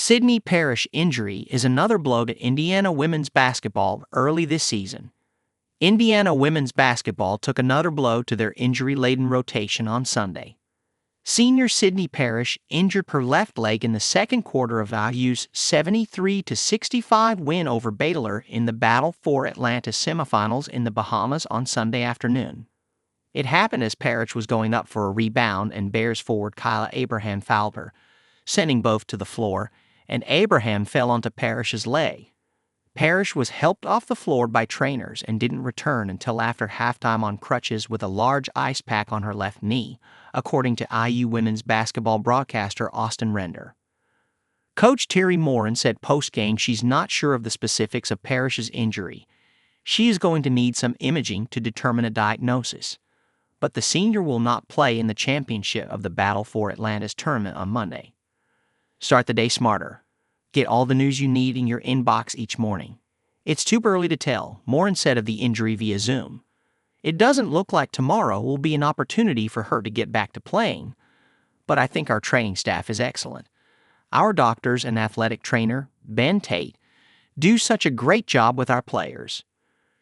Sydney Parrish injury is another blow to Indiana women's basketball early this season. Indiana women's basketball took another blow to their injury-laden rotation on Sunday. Senior Sydney Parrish injured her left leg in the second quarter of IU's 73-65 win over Baylor in the Battle for Atlanta semifinals in the Bahamas on Sunday afternoon. It happened as Parrish was going up for a rebound and Bears forward Kyla Abraham fouled her, sending both to the floor, and Abraham fell onto Parrish's leg. Parrish was helped off the floor by trainers and didn't return until after halftime on crutches with a large ice pack on her left knee, according to IU women's basketball broadcaster Austin Render. Coach Terry Morin said post-game she's not sure of the specifics of Parrish's injury. She is going to need some imaging to determine a diagnosis. But the senior will not play in the championship of the Battle for Atlanta's tournament on Monday. Start the day smarter. Get all the news you need in your inbox each morning. It's too early to tell, Morin said of the injury via Zoom. It doesn't look like tomorrow will be an opportunity for her to get back to playing, but I think our training staff is excellent. Our doctors and athletic trainer, Ben Tate, do such a great job with our players.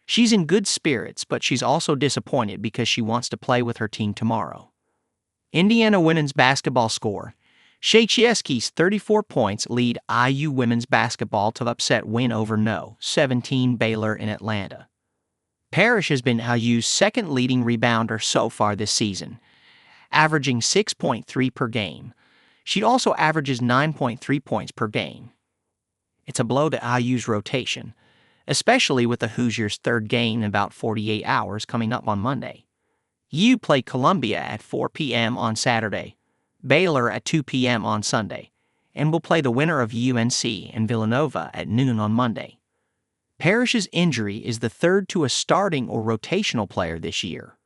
She's in good spirits, but she's also disappointed because she wants to play with her team tomorrow. Indiana women's basketball score. Shachieski's 34 points lead IU women's basketball to upset win over No. 17 Baylor in Atlanta. Parrish has been IU's second leading rebounder so far this season, averaging 6.3 per game. She also averages 9.3 points per game. It's a blow to IU's rotation, especially with the Hoosiers' third game in about 48 hours coming up on Monday. U play Columbia at 4 p.m. on Saturday, Baylor at 2 p.m. on Sunday, and will play the winner of UNC and Villanova at noon on Monday. Parrish's injury is the third to a starting or rotational player this year.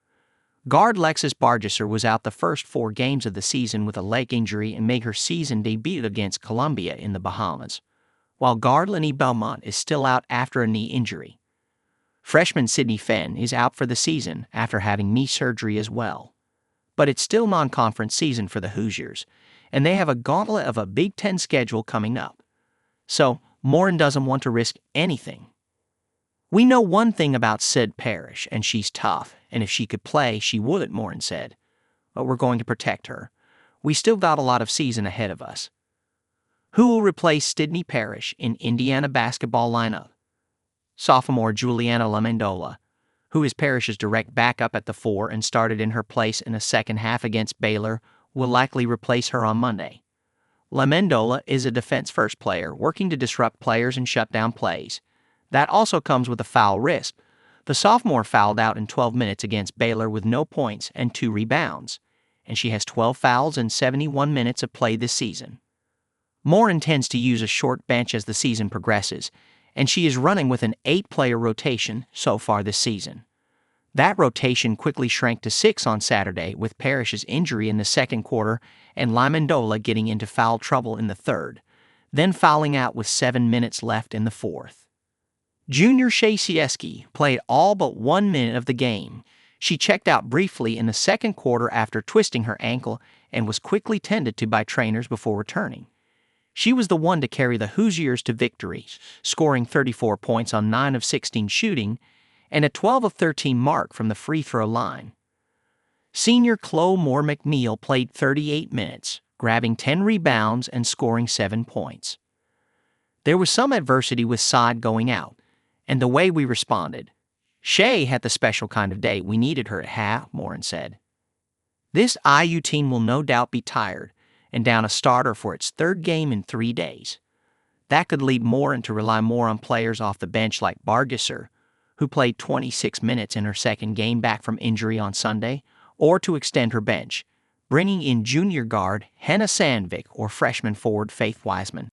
Guard Lexis Bargesser was out the first 4 games of the season with a leg injury and made her season debut against Columbia in the Bahamas, while guard Lenny Belmont is still out after a knee injury. Freshman Sydney Fenn is out for the season after having knee surgery as well. But it's still non-conference season for the Hoosiers, and they have a gauntlet of a Big Ten schedule coming up. So, Morin doesn't want to risk anything. We know one thing about Sid Parrish, and she's tough, and if she could play, she would, Morin said. But we're going to protect her. We still got a lot of season ahead of us. Who will replace Sydney Parrish in Indiana basketball lineup? Sophomore Juliana Lamendola, who is Parrish's direct backup at the 4 and started in her place in the second half against Baylor, will likely replace her on Monday. Lamendola is a defense-first player working to disrupt players and shut down plays. That also comes with a foul risk. The sophomore fouled out in 12 minutes against Baylor with no points and 2 rebounds, and she has 12 fouls in 71 minutes of play this season. Moore intends to use a short bench as the season progresses, and she is running with an 8-player rotation so far this season. That rotation quickly shrank to 6 on Saturday with Parrish's injury in the second quarter and Lamendola getting into foul trouble in the third, then fouling out with 7 minutes left in the fourth. Junior Shachieski played all but 1 minute of the game. She checked out briefly in the second quarter after twisting her ankle and was quickly tended to by trainers before returning. She was the one to carry the Hoosiers to victory, scoring 34 points on 9 of 16 shooting and a 12 of 13 mark from the free throw line. Senior Chloe Moore McNeil played 38 minutes, grabbing 10 rebounds and scoring 7 points. There was some adversity with Side going out, and the way we responded. Shay had the special kind of day we needed her to have, Morin said. This IU team will no doubt be tired and down a starter for its third game in 3 days. That could lead Morin to rely more on players off the bench like Bargesser, who played 26 minutes in her second game back from injury on Sunday, or to extend her bench, bringing in junior guard Hannah Sandvik or freshman forward Faith Wiseman.